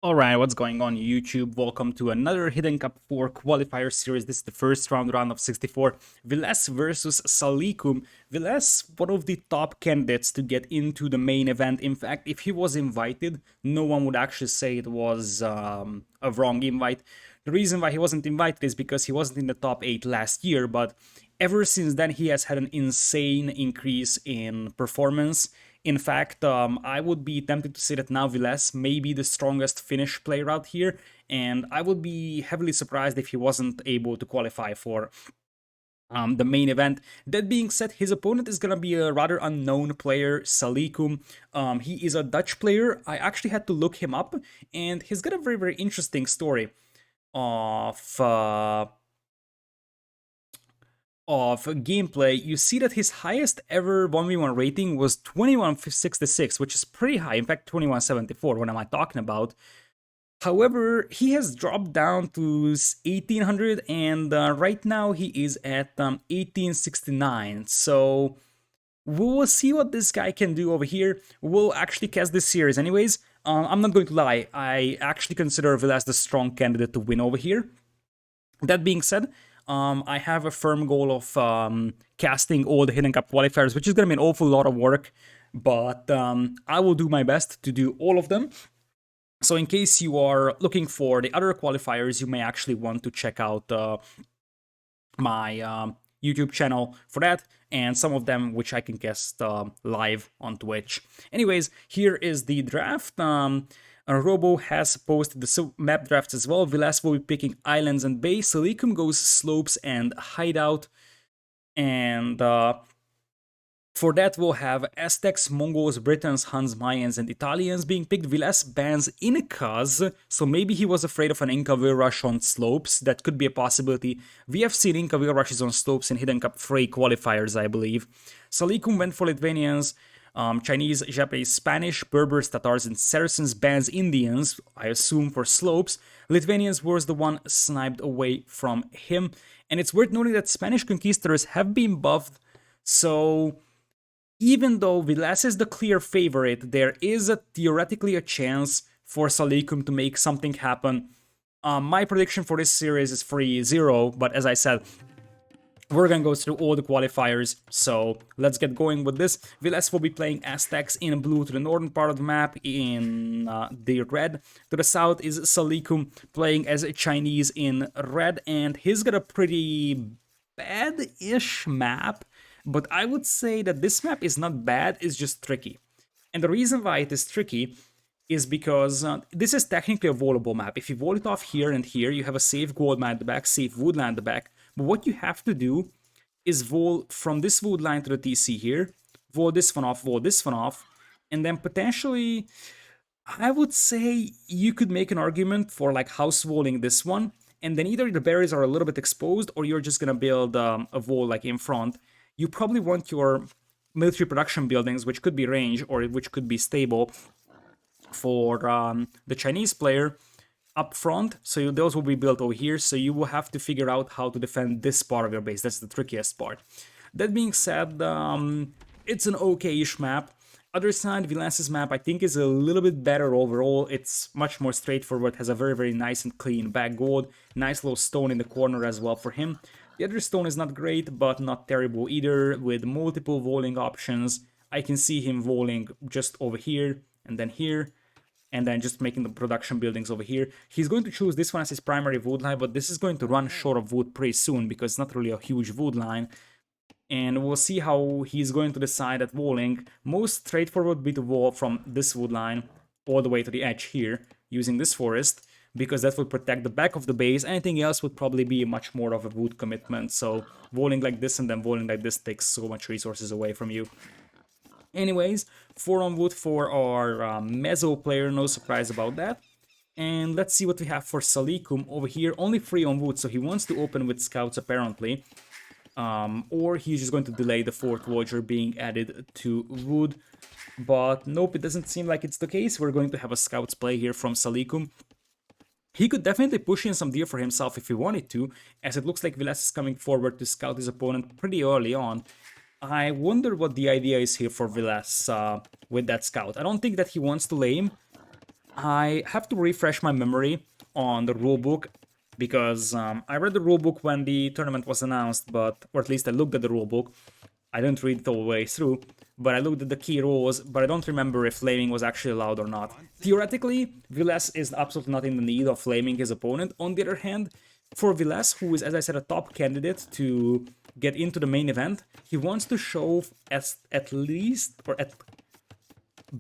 Alright, what's going on YouTube? Welcome to another Hidden Cup 4 qualifier series. This is the first round of 64. Villese versus Salicum. Villese, one of the top candidates to get into the main event. In fact, if he was invited, no one would actually say it was a wrong invite. The reason why he wasn't invited is because he wasn't in the top 8 last year, but ever since then he has had an insane increase in performance. In fact, I would be tempted to say that now Villese may be the strongest Finnish player out here, and I would be heavily surprised if he wasn't able to qualify for the main event. That being said, his opponent is gonna be a rather unknown player, Salicum. He is a Dutch player. I actually had to look him up, and he's got a very interesting story of gameplay. You see that his highest ever 1v1 rating was 2166, which is pretty high. In fact, 2174. What am I talking about? However, he has dropped down to 1800, and right now he is at 1869. So we'll see what this guy can do over here. We'll actually cast this series anyways. I'm not going to lie, I actually consider Villese the strong candidate to win over here. That being said, I have a firm goal of casting all the Hidden Cup qualifiers, which is going to be an awful lot of work, but I will do my best to do all of them. So in case you are looking for the other qualifiers, you may actually want to check out my YouTube channel for that, and some of them which I can cast live on Twitch. Anyways, here is the draft. Robo has posted the map drafts as well. Villese will be picking Islands and Bay. Salicum goes Slopes and Hideout. And for that, we'll have Aztecs, Mongols, Britons, Huns, Mayans, and Italians being picked. Villese bans Incas, so maybe he was afraid of an Inca wheel rush on Slopes. That could be a possibility. We have seen Inca wheel rushes on Slopes in Hidden Cup 3 qualifiers, I believe. Salicum went for Lithuanians. Chinese, Japanese, Spanish, Berbers, Tatars, and Saracens bans Indians, I assume for Slopes. Lithuanians was the one sniped away from him. And it's worth noting that Spanish conquistadors have been buffed, so even though Villese is the clear favorite, there is theoretically a chance for Salicum to make something happen. My prediction for this series is 3-0, but as I said, we're gonna go through all the qualifiers, so let's get going with this. Villese will be playing Aztecs in blue to the northern part of the map, in the red. To the south is Salicum playing as Chinese in red, and he's got a pretty bad-ish map, but I would say that this map is not bad, it's just tricky. And the reason why it is tricky is because this is technically a volable map. If you volley it off here and here, you have a safe gold mine at the back, safe woodland at the back. But what you have to do is vol from this wood line to the TC here, vol this one off, and then potentially, I would say you could make an argument for like house voling this one, and then either the berries are a little bit exposed, or you're just gonna build a vol like in front. You probably want your military production buildings, which could be range or which could be stable for the Chinese player, up front, so those will be built over here, so you will have to figure out how to defend this part of your base. That's the trickiest part. That being said, it's an okay-ish map. Other side, Villese's map, I think, is a little bit better overall. It's much more straightforward, has a very nice and clean back gold, nice little stone in the corner as well for him. The other stone is not great, but not terrible either, with multiple voling options. I can see him voling just over here, and then just making the production buildings over here. He's going to choose this one as his primary wood line, but this is going to run short of wood pretty soon because it's not really a huge wood line. And we'll see how he's going to decide at walling. Most straightforward would be to wall from this wood line all the way to the edge here, using this forest, because that will protect the back of the base. Anything else would probably be much more of a wood commitment, so walling like this and then walling like this takes so much resources away from you. Anyways, 4 on wood for our Mezzo player, no surprise about that. And let's see what we have for Salicum over here. Only 3 on wood, so he wants to open with scouts apparently. Or he's just going to delay the 4th Voyager being added to wood. But nope, it doesn't seem like it's the case. We're going to have a scouts play here from Salicum. He could definitely push in some deer for himself if he wanted to, as it looks like Villese is coming forward to scout his opponent pretty early on. I wonder what the idea is here for Villese with that scout. I don't think that he wants to lame. I have to refresh my memory on the rulebook because I read the rulebook when the tournament was announced, or at least I looked at the rulebook. I didn't read it all the way through, but I looked at the key rules, but I don't remember if flaming was actually allowed or not. Theoretically, Villese is absolutely not in the need of flaming his opponent. On the other hand, for Villese, who is, as I said, a top candidate to get into the main event, he wants to show at least, or at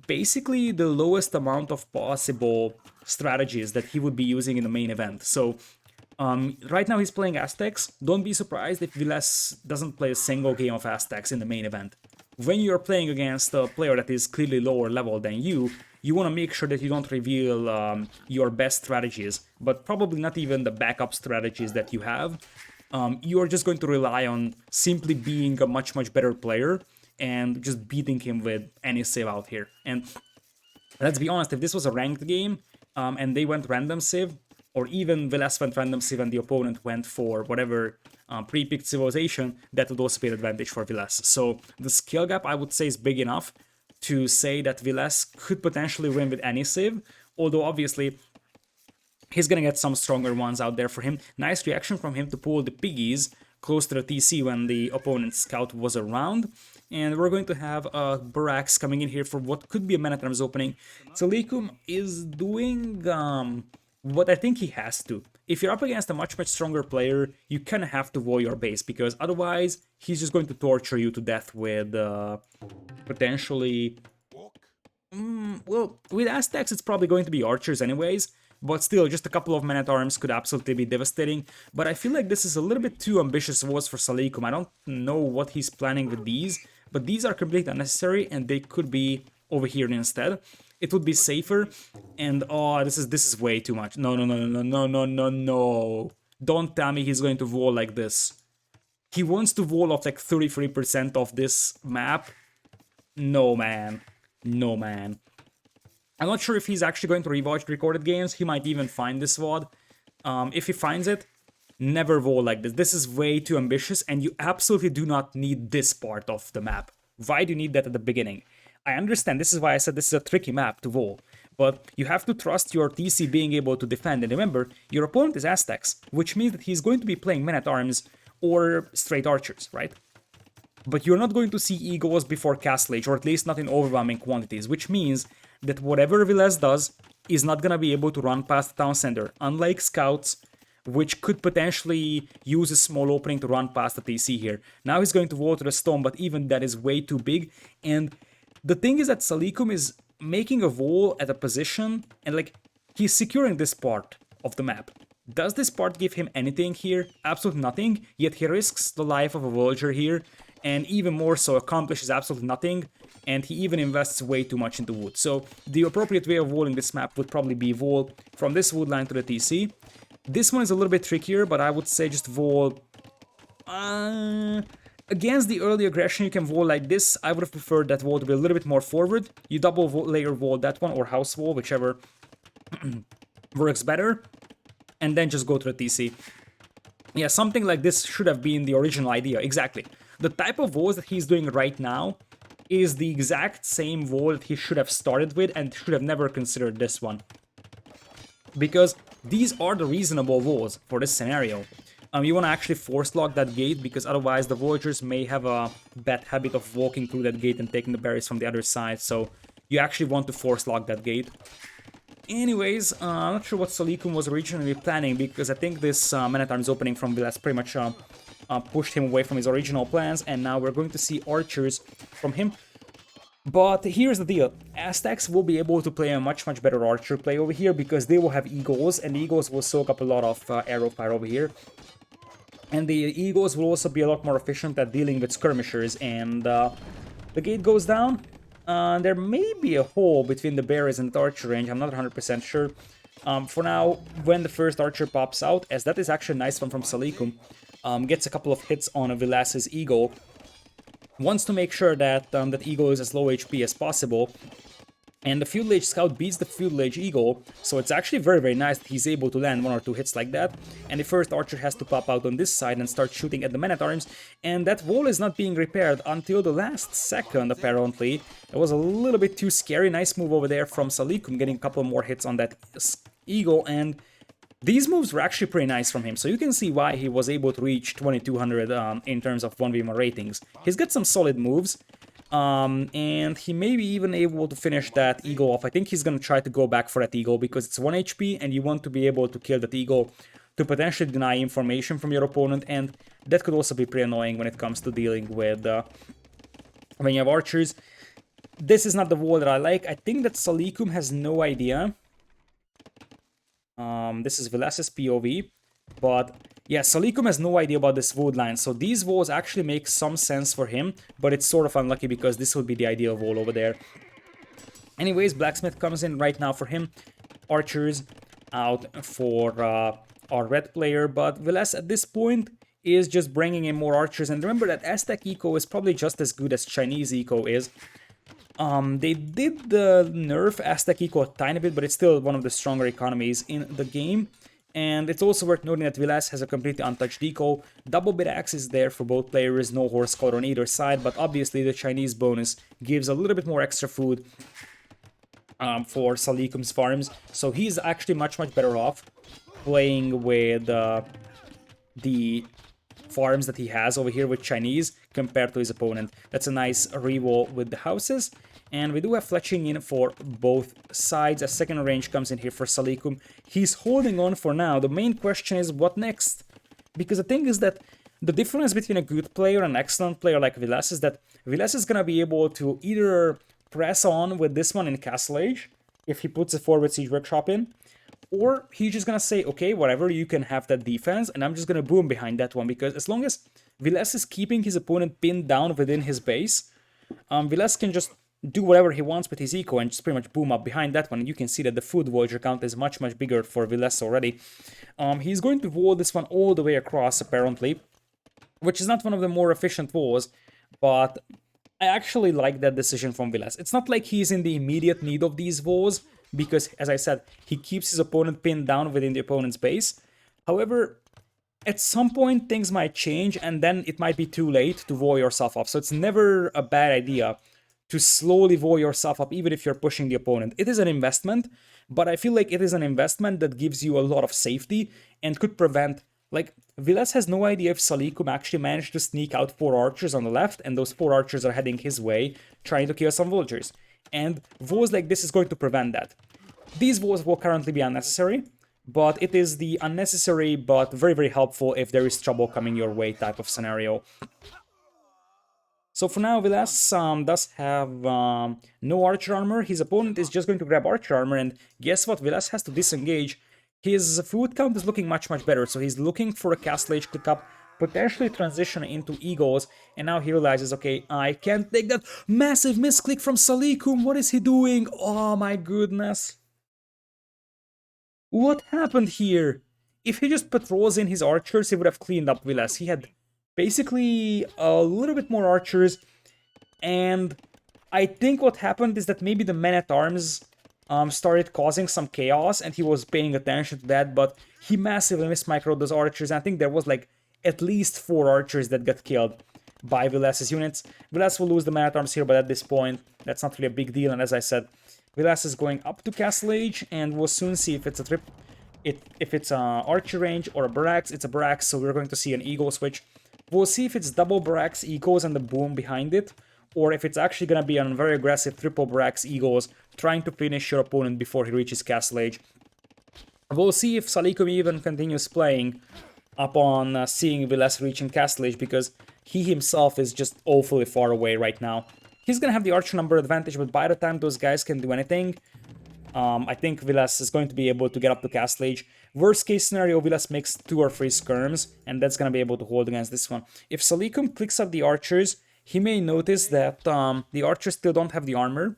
basically the lowest amount of possible strategies that he would be using in the main event. So right now he's playing Aztecs. Don't be surprised if Villese doesn't play a single game of Aztecs in the main event. When you're playing against a player that is clearly lower level than you want to make sure that you don't reveal your best strategies, but probably not even the backup strategies that you have. You're just going to rely on simply being a much, much better player and just beating him with any save out here. And let's be honest, if this was a ranked game and they went random save, or even Villese went random save and the opponent went for whatever pre-picked civilization, that would also be an advantage for Villese. So the skill gap, I would say, is big enough to say that Villese could potentially win with any save, although obviously he's gonna get some stronger ones out there for him. Nice reaction from him to pull the piggies close to the TC when the opponent's scout was around. And we're going to have Barracks coming in here for what could be a mana terms opening. Salicum is doing what I think he has to. If you're up against a much, much stronger player, you kind of have to wall your base, because otherwise he's just going to torture you to death with potentially... well, with Aztecs it's probably going to be archers anyways, but still, just a couple of men-at-arms could absolutely be devastating. But I feel like this is a little bit too ambitious walls for Salicum. I don't know what he's planning with these, but these are completely unnecessary, and they could be over here instead. It would be safer, and oh, this is way too much. No, no, no, no, no, no, no, no. Don't tell me he's going to wall like this. He wants to wall off like 33% of this map. No, man. No, man. I'm not sure if he's actually going to rewatch recorded games. He might even find this VOD. If he finds it, never wall like this. This is way too ambitious, and you absolutely do not need this part of the map. Why do you need that at the beginning? I understand, this is why I said this is a tricky map to wall, but you have to trust your TC being able to defend. And remember, your opponent is Aztecs, which means that he's going to be playing men-at-arms or straight archers, right? But you're not going to see Eagles before Castle Age, or at least not in overwhelming quantities, which means that whatever Villese does is not going to be able to run past the town center, unlike Scouts, which could potentially use a small opening to run past the TC here. Now he's going to water the stone, but even that is way too big. And the thing is that Salicum is making a wall at a position, and like, he's securing this part of the map. Does this part give him anything here? Absolutely nothing, yet he risks the life of a villager here, and even more so accomplishes absolutely nothing, and he even invests way too much into wood. So the appropriate way of walling this map would probably be wall from this wood line to the TC. This one is a little bit trickier, but I would say just wall... against the early aggression, you can wall like this. I would have preferred that wall to be a little bit more forward. You double layer wall that one, or house wall, whichever works better, and then just go to the TC. Yeah, something like this should have been the original idea, exactly. The type of walls that he's doing right now is the exact same wall that he should have started with, and should have never considered this one. Because these are the reasonable walls for this scenario. You want to actually force lock that gate, because otherwise the villagers may have a bad habit of walking through that gate and taking the berries from the other side, so you actually want to force lock that gate. Anyways, I'm not sure what Salicum was originally planning, because I think this Man-at-Arms opening from Villese pretty much pushed him away from his original plans, and now we're going to see archers from him. But here's the deal, Aztecs will be able to play a much, much better archer play over here, because they will have eagles, and the eagles will soak up a lot of arrow fire over here. And the eagles will also be a lot more efficient at dealing with skirmishers, and the gate goes down. There may be a hole between the berries and the archer range, I'm not 100% sure. For now, when the first archer pops out, as that is actually a nice one from Salicum, gets a couple of hits on a Villase's eagle, wants to make sure that that eagle is as low HP as possible, And the Field Age Scout beats the Field Age Eagle, so it's actually very, very nice that he's able to land 1 or 2 hits like that. And the first archer has to pop out on this side and start shooting at the men-at-arms, and that wall is not being repaired until the last second, apparently. It was a little bit too scary. Nice move over there from Salicum, getting a couple more hits on that Eagle, and these moves were actually pretty nice from him, so you can see why he was able to reach 2200 in terms of 1v1 ratings. He's got some solid moves. And he may be even able to finish that eagle off. I think he's gonna try to go back for that eagle because it's 1 HP and you want to be able to kill that eagle to potentially deny information from your opponent, and that could also be pretty annoying when it comes to dealing with when you have archers. This is not the wall that I like. I think that Salicum has no idea. This is Vilese's POV, but yeah, Salicum has no idea about this wood line, so these walls actually make some sense for him, but it's sort of unlucky because this would be the ideal wall over there. Anyways, Blacksmith comes in right now for him. Archers out for our red player, but Villese at this point is just bringing in more archers, and remember that Aztec Eco is probably just as good as Chinese Eco is. They did nerf Aztec Eco a tiny bit, but it's still one of the stronger economies in the game. And it's also worth noting that Villese has a completely untouched deco. Double bit axe is there for both players, no horse collar on either side, but obviously the Chinese bonus gives a little bit more extra food for Salicum's farms. So he's actually much better off playing with the farms that he has over here with Chinese compared to his opponent. That's a nice reroll with the houses. And we do have fletching in for both sides. A second range comes in here for Salicum. He's holding on for now. The main question is what next? Because the thing is that the difference between a good player and an excellent player like Villese is that Villese is going to be able to either press on with this one in Castle Age, if he puts a forward siege workshop in, or he's just going to say, okay, whatever, you can have that defense, and I'm just going to boom behind that one, because as long as Villese is keeping his opponent pinned down within his base, Villese can just do whatever he wants with his eco and just pretty much boom up behind that one. And you can see that the food voyager count is much bigger for Villese already. He's going to wall this one all the way across, apparently, which is not one of the more efficient walls, but I actually like that decision from Villese. It's not like he's in the immediate need of these walls, because, as I said, he keeps his opponent pinned down within the opponent's base. However, at some point things might change, and then it might be too late to wall yourself up. So it's never a bad idea to slowly wall yourself up, even if you're pushing the opponent. It is an investment, but I feel like it is an investment that gives you a lot of safety and could prevent... Like, Villese has no idea if Salicum actually managed to sneak out 4 archers on the left, and those 4 archers are heading his way, trying to kill some villagers. And walls like this is going to prevent that. These walls will currently be unnecessary, but it is the unnecessary but very helpful if there is trouble coming your way type of scenario. So for now, Villese does have no archer armor. His opponent is just going to grab archer armor, and guess what? Villese has to disengage. His food count is looking much better, so he's looking for a Castle Age click up, potentially transition into Eagles, and now he realizes, okay, I can't take that massive misclick from Salicum. What is he doing? Oh my goodness. What happened here? If he just patrols in his archers, he would have cleaned up Villese. He had basically a little bit more archers, and I think what happened is that maybe the men-at-arms started causing some chaos, and he was paying attention to that, but he massively mismicroed those archers, and I think there was like at least 4 archers that got killed by Vilese's units. Villese will lose the men-at-arms here, but at this point, that's not really a big deal, and as I said, Villese is going up to Castle Age, and we'll soon see if it's a if it's an archer range or a barracks. It's a barracks, so we're going to see an eagle switch. We'll see if it's double barracks eagles and the boom behind it, or if it's actually going to be a very aggressive triple barracks eagles trying to finish your opponent before he reaches Castle Age. We'll see if Salicum even continues playing upon seeing Villese reaching Castle Age, because he himself is just awfully far away right now. He's going to have the archer number advantage, but by the time those guys can do anything, I think Villese is going to be able to get up to Castle Age. Worst case scenario, Villese makes 2 or 3 skirms, and that's going to be able to hold against this one. If Salicum clicks up the archers, he may notice that the archers still don't have the armor.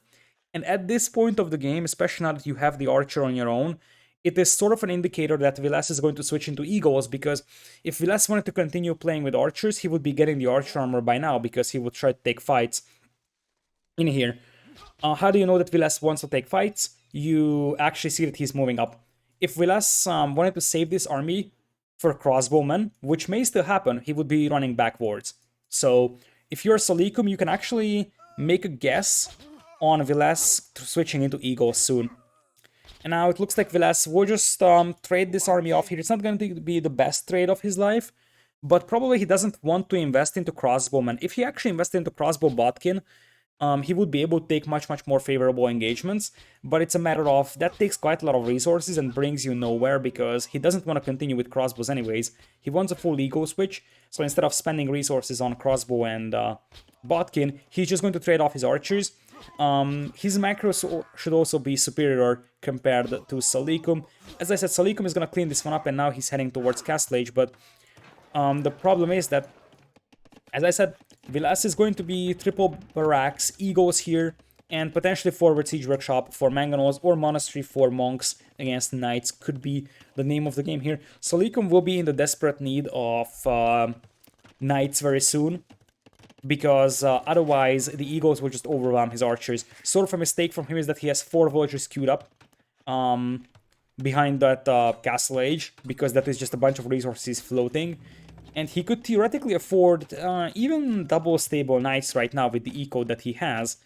And at this point of the game, especially now that you have the archer on your own, it is sort of an indicator that Villese is going to switch into eagles, because if Villese wanted to continue playing with archers, he would be getting the archer armor by now, because he would try to take fights in here. How do you know that Villese wants to take fights? You actually see that he's moving up. If Villese wanted to save this army for crossbowmen, which may still happen, he would be running backwards. So if you're Salicum, you can actually make a guess on Villese switching into Eagles soon. And now it looks like Villese will just trade this army off here. It's not going to be the best trade of his life, but probably he doesn't want to invest into crossbowmen. If he actually invested into crossbow Botkin, he would be able to take much more favorable engagements, but it's a matter of that takes quite a lot of resources and brings you nowhere because he doesn't want to continue with crossbows anyways. He wants a full ego switch, so instead of spending resources on crossbow and Botkin, he's just going to trade off his archers. His macros should also be superior compared to Salicum. As I said, Salicum is going to clean this one up and now he's heading towards Castle Age, but the problem is that, as I said, Villese is going to be triple barracks, eagles here, and potentially forward siege workshop for mangonels or monastery for monks against knights could be the name of the game here. Salicum will be in the desperate need of knights very soon, because otherwise the eagles will just overwhelm his archers. Sort of a mistake from him is that he has 4 villagers queued up behind that castle age, because that is just a bunch of resources floating. And he could theoretically afford even double stable knights right now with the eco that he has.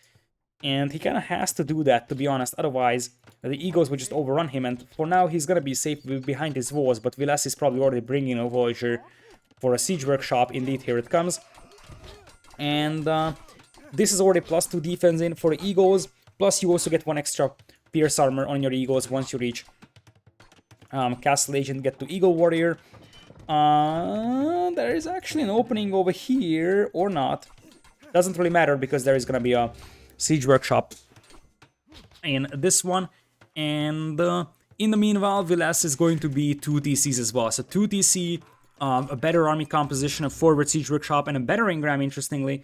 And he kind of has to do that, to be honest. Otherwise, the eagles would just overrun him. And for now, he's going to be safe behind his walls. But Villese is probably already bringing a villager for a siege workshop. Indeed, here it comes. And this is already +2 defense in for the eagles. Plus, you also get 1 extra pierce armor on your eagles once you reach Castle Age and get to Eagle Warrior. There is actually an opening over here, or not. Doesn't really matter, because there is going to be a siege workshop in this one. And in the meanwhile, Villese is going to be 2 TCs as well. So 2 TC, a better army composition, a forward siege workshop, and a better engram, interestingly.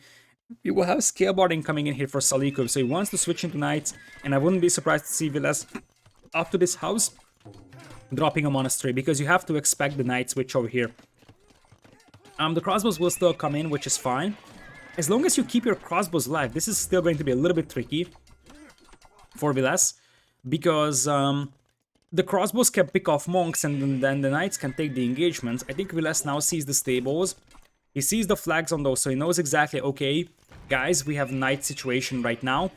You will have scale barding coming in here for Salicum, so he wants to switch into knights, and I wouldn't be surprised to see Villese up to this house dropping a monastery, because you have to expect the knight switch over here. The crossbows will still come in, which is fine. As long as you keep your crossbows alive, this is still going to be a little bit tricky for Villese, because the crossbows can pick off monks and then the knights can take the engagements. I think Villese now sees the stables. He sees the flags on those, so he knows exactly, okay, guys, we have a knight situation right now.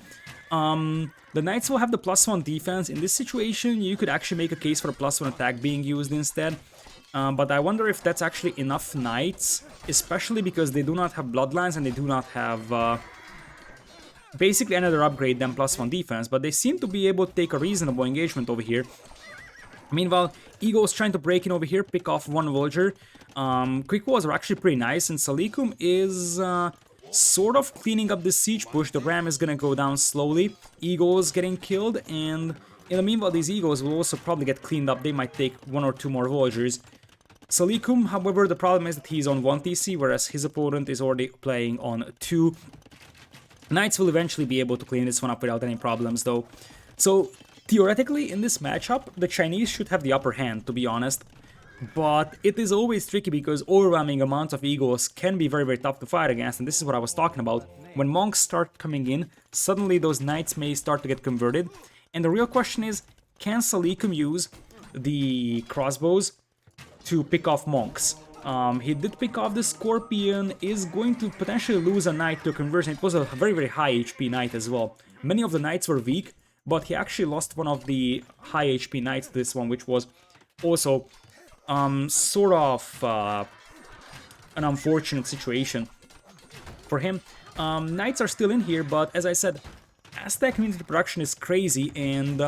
The knights will have the +1 defense. In this situation, you could actually make a case for a +1 attack being used instead. But I wonder if that's actually enough knights, especially because they do not have bloodlines and they do not have basically another upgrade than +1 defense. But they seem to be able to take a reasonable engagement over here. Meanwhile, Eagle's trying to break in over here, pick off 1 villager. Quick walls are actually pretty nice, and Salicum is sort of cleaning up this siege push. The ram is gonna go down slowly. Eagles getting killed, and in the meanwhile, these eagles will also probably get cleaned up. They might take 1 or 2 more villagers. Salicum, however, the problem is that he's on 1 TC, whereas his opponent is already playing on 2. Knights will eventually be able to clean this one up without any problems, though. So, theoretically, in this matchup, the Chinese should have the upper hand, to be honest. But it is always tricky because overwhelming amounts of eagles can be very tough to fight against, and this is what I was talking about. When monks start coming in, suddenly those knights may start to get converted. And the real question is, can Salicum use the crossbows to pick off monks? He did pick off the Scorpion, is going to potentially lose a knight to a conversion. It was a very high HP knight as well. Many of the knights were weak, but he actually lost one of the high HP knights to this one, which was also sort of an unfortunate situation for him. Knights are still in here, but as I said, Aztec community production is crazy, and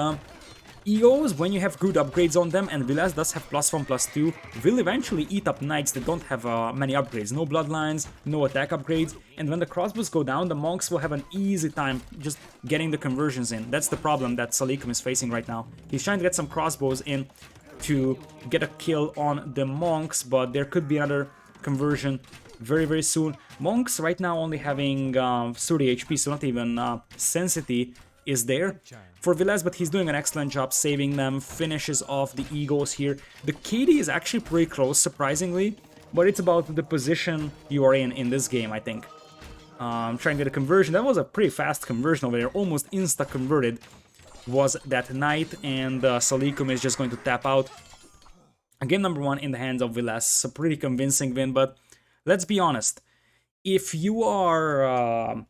EOs, when you have good upgrades on them, and Villese does have +1/+2, will eventually eat up knights that don't have many upgrades. No bloodlines, no attack upgrades, and when the crossbows go down, the monks will have an easy time just getting the conversions in. That's the problem that Salicum is facing right now. He's trying to get some crossbows in to get a kill on the monks, but there could be another conversion very soon. Monks right now only having 30 HP, so not even Sensity is there for Villese, but he's doing an excellent job saving them, finishes off the eagles here. The KD is actually pretty close, surprisingly, but it's about the position you are in this game, I think. Trying to get a conversion. That was a pretty fast conversion over there, almost insta-converted was that knight, and Salicum is just going to tap out. Game number 1 in the hands of Villese. A pretty convincing win, but let's be honest. If you are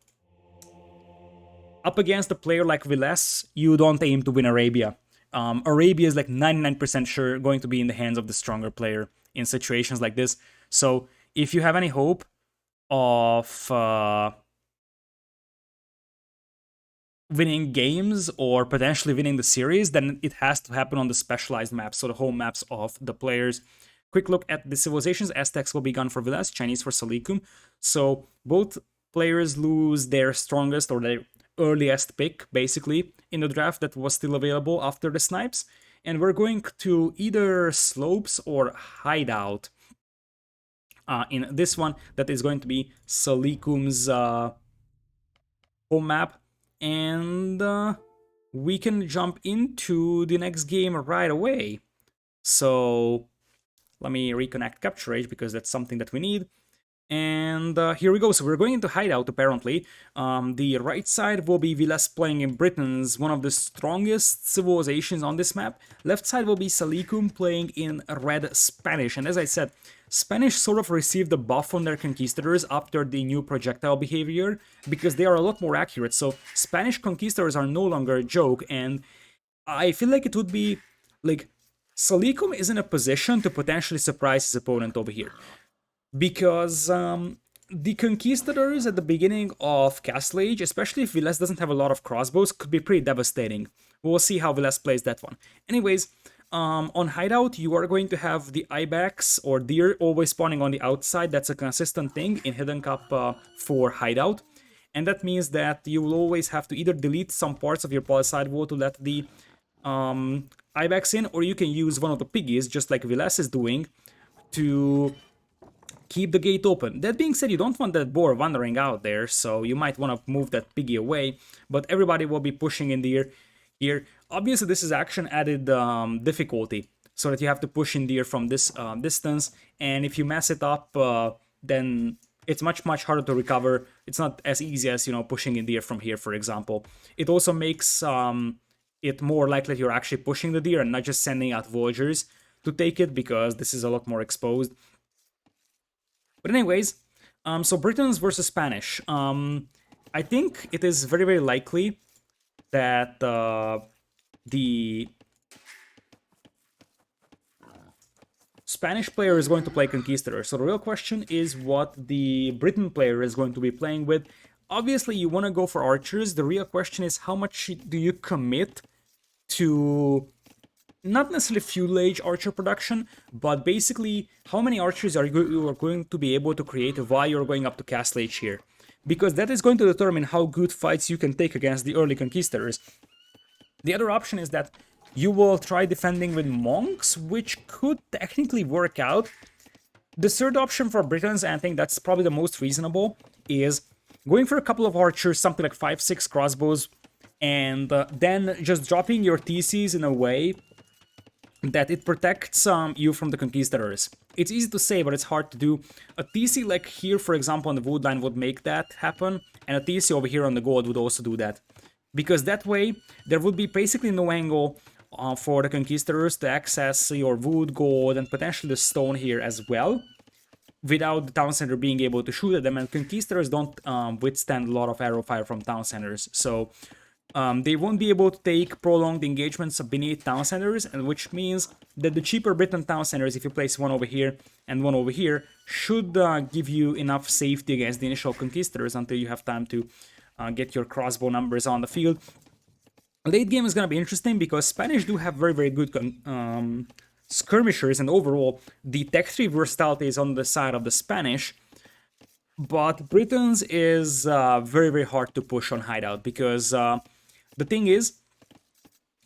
up against a player like Villese, you don't aim to win Arabia. Arabia is like 99% sure going to be in the hands of the stronger player in situations like this. So if you have any hope of winning games or potentially winning the series, then it has to happen on the specialized maps, so the home maps of the players. Quick look at the civilizations. Aztecs will be gone for Villese, Chinese for Salicum. So both players lose their strongest or their earliest pick, basically, in the draft that was still available after the snipes. And we're going to either slopes or hideout. In this one, that is going to be Salicum's home map. And we can jump into the next game right away. So let me reconnect Capture Age because that's something that we need. And here we go. So we're going into hideout, apparently. The right side will be Villese playing in Britain's, one of the strongest civilizations on this map. Left side will be Salicum playing in red Spanish. And as I said, Spanish sort of received a buff on their conquistadors after the new projectile behavior, because they are a lot more accurate. So Spanish conquistadors are no longer a joke, and I feel like it would be, like, Salicum is in a position to potentially surprise his opponent over here. Because the conquistadors at the beginning of Castle Age, especially if Villese doesn't have a lot of crossbows, could be pretty devastating. We'll see how Villese plays that one. Anyways, on hideout, you are going to have the ibex or deer always spawning on the outside. That's a consistent thing in Hidden Cup for hideout. And that means that you will always have to either delete some parts of your palisade wall to let the ibex in, or you can use one of the piggies, just like Villese is doing, to keep the gate open. That being said, you don't want that boar wandering out there, so you might want to move that piggy away, but everybody will be pushing in the here. Obviously, this is action added difficulty, so that you have to push in the from this distance, and if you mess it up, then it's much harder to recover. It's not as easy as, you know, pushing in the from here, for example. It also makes it more likely you're actually pushing the deer and not just sending out villagers to take it, because this is a lot more exposed. But anyways, so Britons versus Spanish. I think it is very likely that the Spanish player is going to play Conquistador. So the real question is what the Briton player is going to be playing with. Obviously, you want to go for archers. The real question is how much do you commit to not necessarily feudal age archer production, but basically how many archers are you going to be able to create while you're going up to Castle Age here. Because that is going to determine how good fights you can take against the early conquistadors. The other option is that you will try defending with monks, which could technically work out. The third option for Britons, and I think that's probably the most reasonable, is going for a couple of archers, something like 5-6 crossbows, and then just dropping your TCs in a way that it protects you from the conquistadors. It's easy to say, but it's hard to do. A TC like here, for example, on the wood line would make that happen, and a TC over here on the gold would also do that. Because that way, there would be basically no angle for the conquistadors to access your wood, gold, and potentially the stone here as well, without the town center being able to shoot at them, and conquistadors don't withstand a lot of arrow fire from town centers, so they won't be able to take prolonged engagements beneath town centers, and which means that the cheaper Briton town centers, if you place one over here and one over here, should give you enough safety against the initial conquistadors until you have time to get your crossbow numbers on the field. Late game is going to be interesting because Spanish do have very good skirmishers, and overall the tech tree versatility is on the side of the Spanish. But Britons is very hard to push on hideout, because the thing is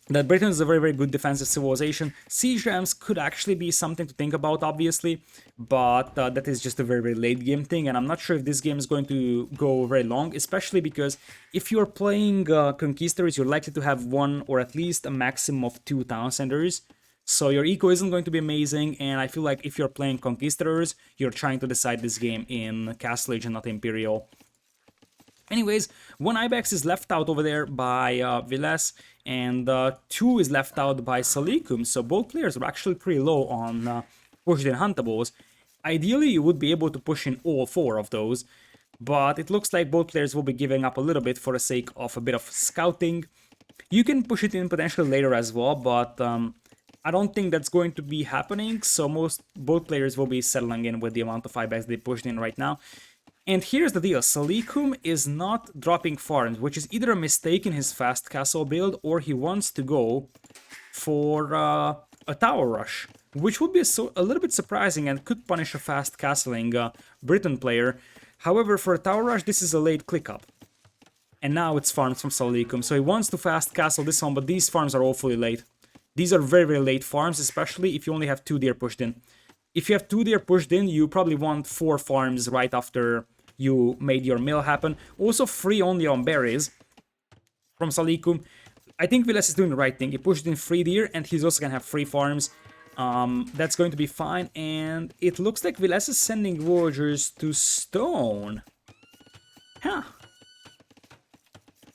that Britain is a very good defensive civilization. Siege rams could actually be something to think about, obviously, but that is just a very late game thing, and I'm not sure if this game is going to go very long, especially because if you're playing Conquistadors, you're likely to have one or at least a maximum of 2 town centers, so your eco isn't going to be amazing, and I feel like if you're playing Conquistadors, you're trying to decide this game in Castle Age and not Imperial. Anyways, one Ibex is left out over there by Villese, and two is left out by Salicum, so both players are actually pretty low on pushed in huntables. Ideally, you would be able to push in all four of those, but it looks like both players will be giving up a little bit for the sake of a bit of scouting. You can push it in potentially later as well, but I don't think that's going to be happening, so both players will be settling in with the amount of Ibex they pushed in right now. And here's the deal, Salicum is not dropping farms, which is either a mistake in his fast castle build, or he wants to go for a tower rush, which would be a little bit surprising and could punish a fast castling Briton player. However, for a tower rush, this is a late click up. And now it's farms from Salicum, so he wants to fast castle this one, but these farms are awfully late. These are very, very late farms, especially if you only have 2 deer pushed in. If you have 2 deer pushed in, you probably want 4 farms right after you made your mill happen. Also free only on berries from Salicum. I think Villese is doing the right thing. He pushed in 3 deer and he's also gonna have 3 farms. That's going to be fine. And it looks like Villese is sending villagers to stone. Huh.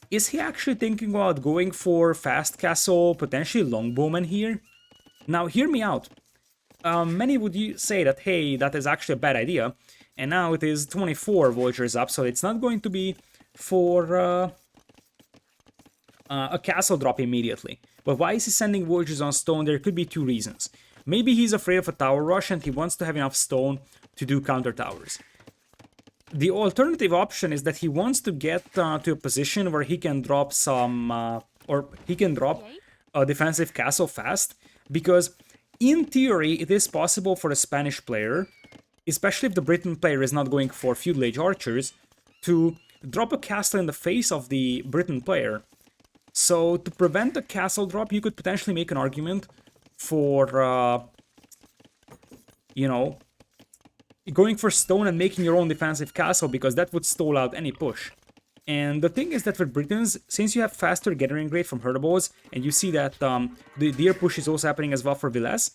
Is he actually thinking about going for fast castle, potentially longbowman here? Now hear me out. Many would say that, hey, that is actually a bad idea. And now it is 24 villagers up, so it's not going to be for a castle drop immediately. But why is he sending villagers on stone? There could be 2 reasons. Maybe he's afraid of a tower rush and he wants to have enough stone to do counter towers. The alternative option is that he wants to get to a position where he can drop a defensive castle fast, because in theory it is possible for a Spanish player, especially if the Briton player is not going for feudal age archers, to drop a castle in the face of the Briton player. So to prevent a castle drop, you could potentially make an argument for, you know, going for stone and making your own defensive castle, because that would stall out any push. And the thing is that with Britons, since you have faster gathering rate from herdables, and you see that the deer push is also happening as well for Villese,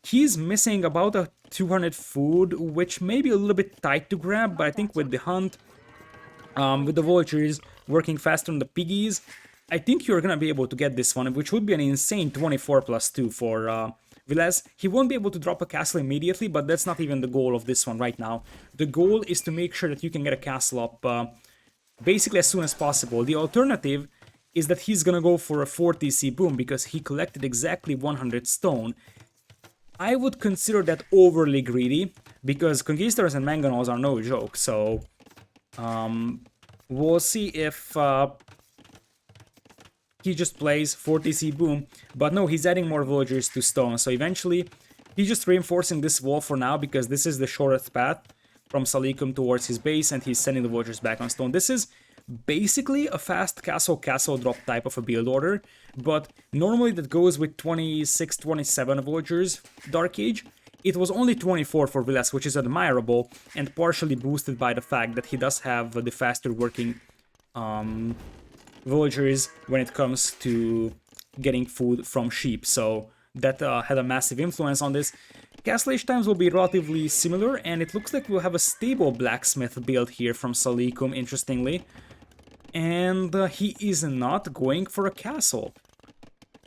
he's missing about a 200 food, which may be a little bit tight to grab, but I think with the hunt, with the vultures working faster on the piggies, I think you're gonna be able to get this one, which would be an insane 24 plus 2 for Villese. He won't be able to drop a castle immediately, but that's not even the goal of this one right now. The goal is to make sure that you can get a castle up basically as soon as possible. The alternative is that he's gonna go for a 4 TC boom, because he collected exactly 100 stone. I would consider that overly greedy, because conquistadors and mangonels are no joke, so we'll see if he just plays 4 TC boom. But no, he's adding more villagers to stone, so eventually he's just reinforcing this wall for now, because this is the shortest path from Salicum towards his base, and he's sending the villagers back on stone. This is basically a fast castle drop type of a build order, but normally that goes with 26, 27 villagers Dark Age. It was only 24 for Villese, which is admirable, and partially boosted by the fact that he does have the faster working villagers when it comes to getting food from sheep, so that had a massive influence on this. Castle age times will be relatively similar, and it looks like we'll have a stable blacksmith build here from Salicum, interestingly. And he is not going for a castle.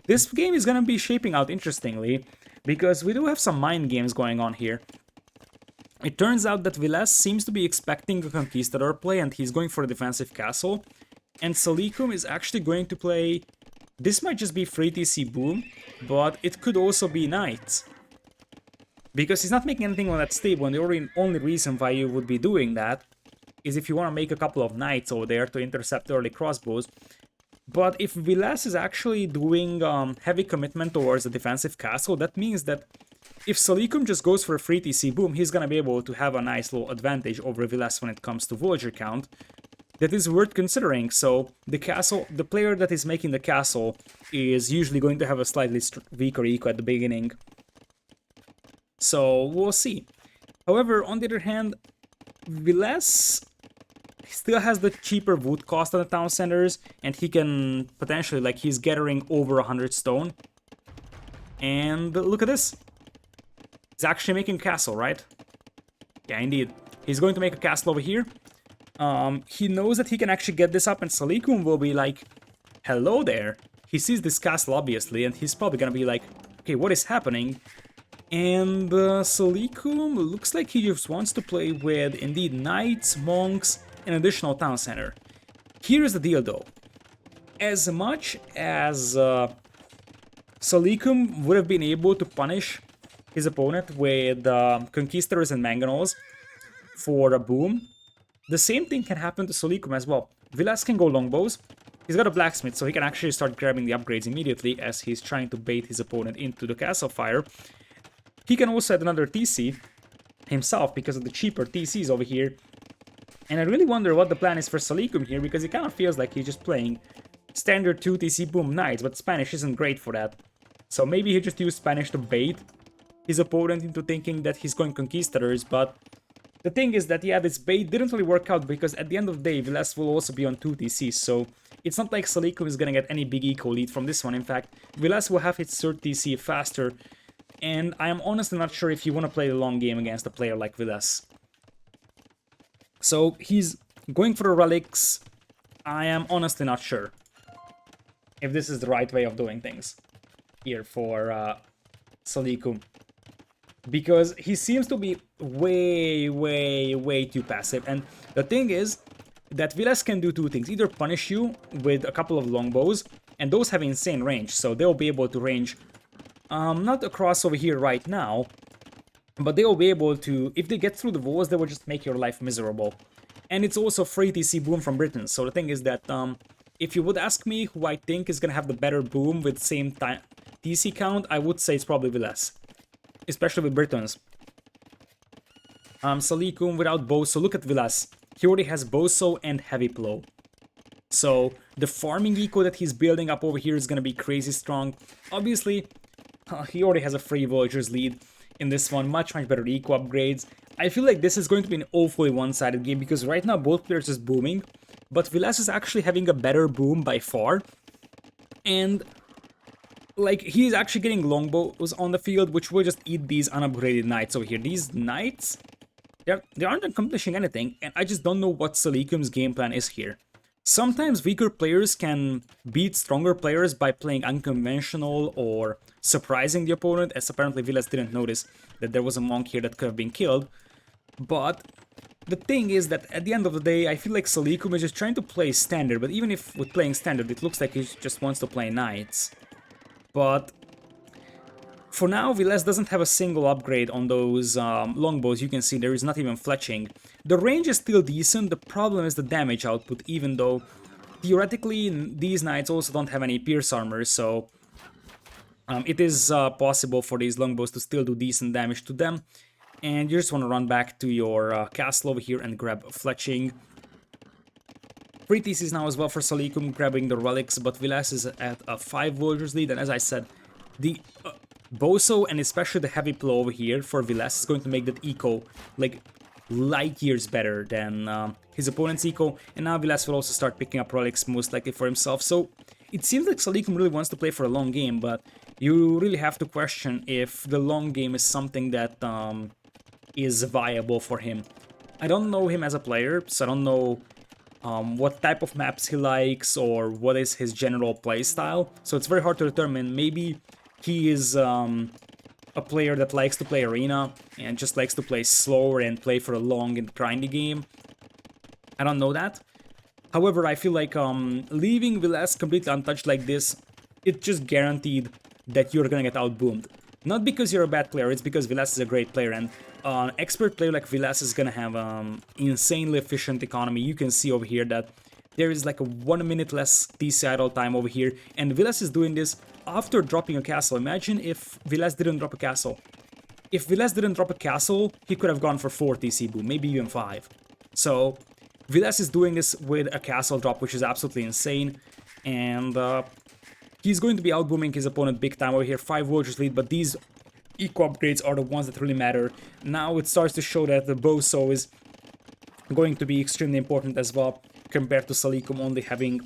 This game is gonna be shaping out interestingly, because we do have some mind games going on here. It turns out that Villese seems to be expecting a conquistador play, and he's going for a defensive castle. And Salicum is actually going to play... This might just be 3 TC boom, but it could also be knights. Because he's not making anything on that stable, and the only reason why you would be doing that is if you want to make a couple of knights over there to intercept early crossbows. But if Villese is actually doing heavy commitment towards the defensive castle, that means that if Salicum just goes for a 3 TC boom, he's gonna be able to have a nice little advantage over Villese when it comes to villager count. That is worth considering. So the player that is making the castle is usually going to have a slightly weaker eco at the beginning. So we'll see. However, on the other hand, Villese still has the cheaper wood cost on the town centers, and he can potentially, like, he's gathering over 100 stone. And look at this. He's actually making a castle, right? Yeah, indeed. He's going to make a castle over here. He knows that he can actually get this up, and Salicum will be like, hello there. He sees this castle, obviously, and he's probably gonna be like, okay, what is happening? And Salicum looks like he just wants to play with, indeed, knights, monks, and additional town center. Here is the deal, though. As much as Salicum would have been able to punish his opponent with Conquistadors and Mangonels for a boom, the same thing can happen to Salicum as well. Villese can go longbows. He's got a blacksmith, so he can actually start grabbing the upgrades immediately as he's trying to bait his opponent into the castle fire. He can also add another TC himself because of the cheaper TCs over here. And I really wonder what the plan is for Salicum here, because it kind of feels like he's just playing standard 2 TC boom knights, but Spanish isn't great for that. So maybe he just used Spanish to bait his opponent into thinking that he's going Conquistadors, but the thing is that, yeah, this bait didn't really work out because at the end of the day, Villese will also be on 2 TCs, so it's not like Salicum is gonna get any big eco lead from this one. In fact, Villese will have its third TC faster, and I am honestly not sure if you want to play the long game against a player like Villese. So he's going for the relics. I am honestly not sure if this is the right way of doing things here for Salicum. Because he seems to be way too passive. And the thing is that Villese can do two things. Either punish you with a couple of longbows, and those have insane range, so they'll be able to range not across over here right now, but they'll be able to, if they get through the walls, they will just make your life miserable. And it's also free TC boom from Britain, so the thing is that if you would ask me who I think is gonna have the better boom with same time TC count, I would say it's probably Villese. Especially with Britons. Salicum without Boso. Look at Villese. He already has Boso and Heavy Plow. So the farming eco that he's building up over here is going to be crazy strong. Obviously, he already has a free villagers lead in this one. Much better eco upgrades. I feel like this is going to be an awfully one-sided game because right now both players is booming. But Villese is actually having a better boom by far. And like, he's actually getting longbows on the field, which will just eat these unupgraded knights over here. These knights, they aren't accomplishing anything, and I just don't know what Salicum's game plan is here. Sometimes weaker players can beat stronger players by playing unconventional or surprising the opponent, as apparently Villese didn't notice that there was a monk here that could have been killed. But the thing is that at the end of the day, I feel like Salicum is just trying to play standard, but even if with playing standard, it looks like he just wants to play knights. But for now, Villese doesn't have a single upgrade on those longbows. You can see there is not even fletching. The range is still decent. The problem is the damage output, even though theoretically these knights also don't have any pierce armor, so it is possible for these longbows to still do decent damage to them. And you just want to run back to your castle over here and grab fletching. Free TCs now as well for Salicum, grabbing the relics, but Villese is at a 5 villagers lead, and as I said, the Boso and especially the Heavy Plow over here for Villese is going to make that eco like light years better than his opponent's eco, and now Villese will also start picking up relics most likely for himself. So it seems like Salicum really wants to play for a long game, but you really have to question if the long game is something that is viable for him. I don't know him as a player, so I don't know what type of maps he likes or what is his general play style, so it's very hard to determine. Maybe he is a player that likes to play arena and just likes to play slower and play for a long and grindy game. I don't know that. However, I feel like leaving Villese completely untouched like this, it just guaranteed that you're gonna get outboomed. Not because you're a bad player, it's because Villese is a great player, and an expert player like Villese is gonna have insanely efficient economy. You can see over here that there is like a 1 minute less TC idle time over here, and Villese is doing this after dropping a castle. Imagine if Villese didn't drop a castle. If Villese didn't drop a castle, he could have gone for 4 TC boom, maybe even 5. So Villese is doing this with a castle drop, which is absolutely insane, and he's going to be outbooming his opponent big time over here. 5 villagers lead, but these eco upgrades are the ones that really matter. Now it starts to show that the Boso is going to be extremely important as well, compared to Salicum only having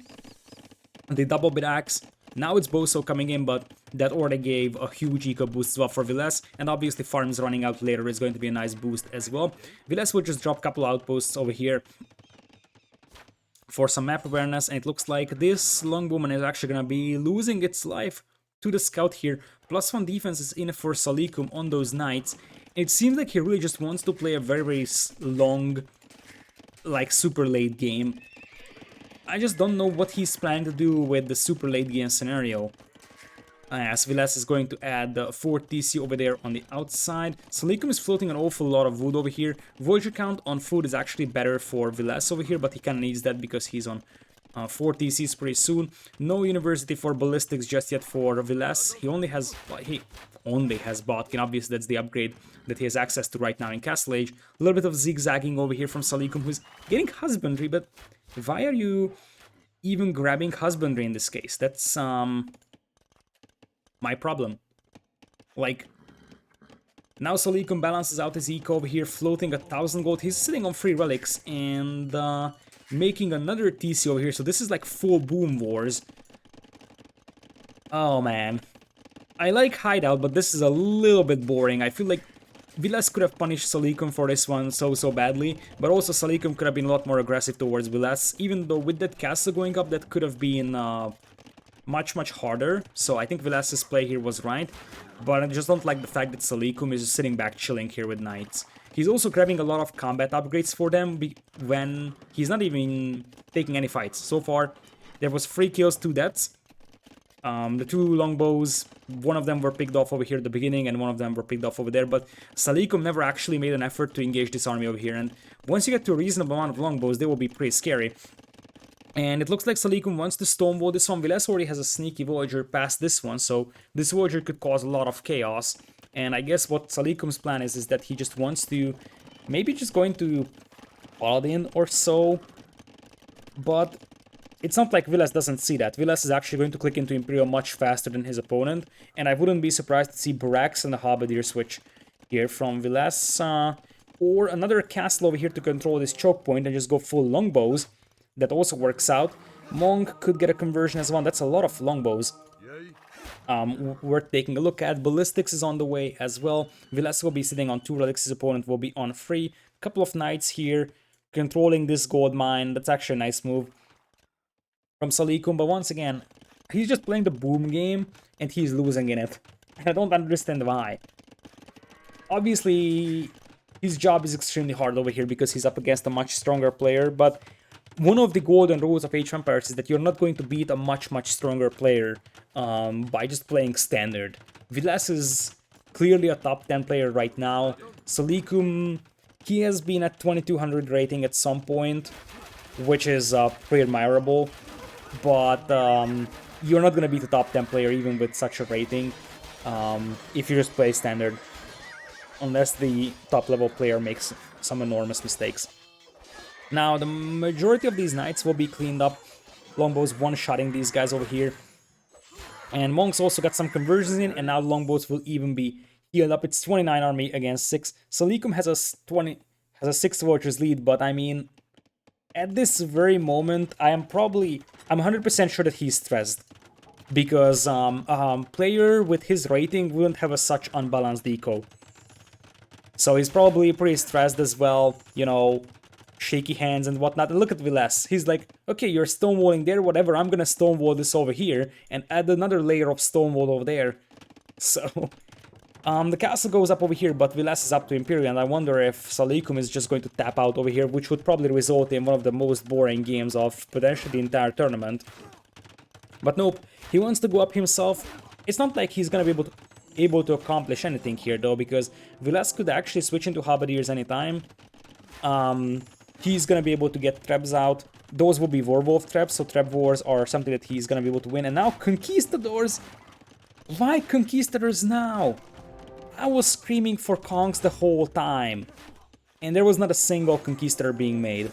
the double bit axe. Now it's Boso coming in, but that already gave a huge eco boost as well for Villese, and obviously farms running out later is going to be a nice boost as well. Villese will just drop a couple outposts over here for some map awareness, and it looks like this longbowman is actually gonna be losing its life to the scout here. +1 defense is in for Salicum on those knights. It seems like he really just wants to play a very long, like, super late game. I just don't know what he's planning to do with the super late game scenario. As Villese is going to add 4 TC over there on the outside. Salicum is floating an awful lot of wood over here. Voyager count on food is actually better for Villese over here, but he kind of needs that because he's on 4 TCs pretty soon. No university for ballistics just yet for Villese. He only has, well, he only has Botkin. Obviously, that's the upgrade that he has access to right now in Castle Age. A little bit of zigzagging over here from Salicum, who's getting husbandry, but why are you even grabbing husbandry in this case? That's my problem. Like, now Salicum balances out his eco over here, floating 1,000 gold. He's sitting on 3 relics and making another TC over here. So this is like full boom wars. Oh man. I like Hideout, but this is a little bit boring. I feel like Villese could have punished Salicum for this one so badly, but also Salicum could have been a lot more aggressive towards Villese, even though with that castle going up, that could have been much harder. So I think Vilese's play here was right, but I just don't like the fact that Salicum is just sitting back chilling here with knights. He's also grabbing a lot of combat upgrades for them when he's not even taking any fights. So far, there was 3 kills, 2 deaths. The 2 longbows, one of them were picked off over here at the beginning, and one of them were picked off over there, but Salicum never actually made an effort to engage this army over here, and once you get to a reasonable amount of longbows, they will be pretty scary. And it looks like Salicum wants to stonewall this one. Villese already has a sneaky Voyager past this one, so this Voyager could cause a lot of chaos. And I guess what Salicum's plan is that he just wants to maybe just go into Paladin or so, but it's not like Villese doesn't see that. Villese is actually going to click into Imperial much faster than his opponent, and I wouldn't be surprised to see Barracks and the Halberdier switch here from Villese, or another castle over here to control this choke point and just go full longbows. That also works out. Monk could get a conversion as well. That's a lot of longbows. Worth taking a look at. Ballistics is on the way as well. Villese will be sitting on 2 relics. His opponent will be on 3. Couple of knights here controlling this gold mine. That's actually a nice move from Salicum, but once again, he's just playing the boom game and he's losing in it. I don't understand why. Obviously, his job is extremely hard over here because he's up against a much stronger player, but one of the golden rules of Age of Empires is that you're not going to beat a much stronger player by just playing standard. Villese is clearly a top 10 player right now. Salicum, he has been at 2200 rating at some point, which is pretty admirable, but you're not going to beat a top 10 player even with such a rating if you just play standard, unless the top level player makes some enormous mistakes. Now, the majority of these knights will be cleaned up. Longbows one-shotting these guys over here. And monks also got some conversions in, and now longbows will even be healed up. It's 29 army against 6. Salicum has a 6 Vultures lead, but I mean, at this very moment, I'm 100% sure that he's stressed. Because player with his rating wouldn't have such unbalanced eco. So he's probably pretty stressed as well, you know, shaky hands and whatnot. And look at Villese. He's like, okay, you're stonewalling there, whatever, I'm gonna stonewall this over here and add another layer of stonewall over there. So, the castle goes up over here, but Villese is up to Imperial, and I wonder if Salicum is just going to tap out over here, which would probably result in one of the most boring games of potentially the entire tournament. But nope, he wants to go up himself. It's not like he's gonna be able to accomplish anything here though, because Villese could actually switch into Halberdiers anytime. He's gonna be able to get traps out. Those will be Werewolf traps, so trap wars are something that he's gonna be able to win. And now Conquistadors! Why Conquistadors now? I was screaming for Kongs the whole time, and there was not a single Conquistador being made.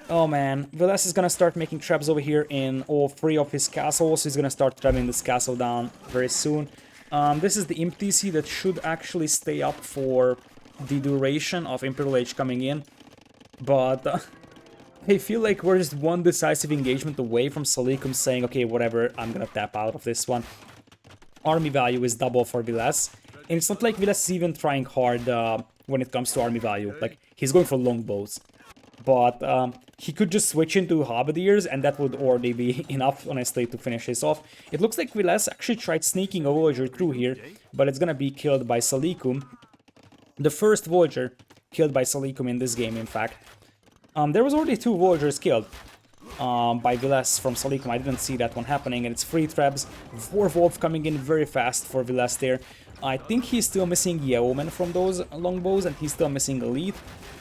Oh man, Villese is gonna start making traps over here in all 3 of his castles. He's gonna start trapping this castle down very soon. This is the Imp TC that should actually stay up for the duration of Imperial Age coming in. But I feel like we're just one decisive engagement away from Salicum saying, okay, whatever, I'm gonna tap out of this one. Army value is double for Villese. And it's not like Villese is even trying hard when it comes to army value. Like, he's going for longbows. But he could just switch into Halberdiers, and that would already be enough, honestly, to finish this off. It looks like Villese actually tried sneaking a Voyager through here, but it's gonna be killed by Salicum. The first Voyager killed by Salicum in this game, in fact. There was already 2 Voyagers killed by Villese from Salicum. I didn't see that one happening, and it's 3 traps. Warwolf coming in very fast for Villese there. I think he's still missing Yeoman from those longbows, and he's still missing Elite.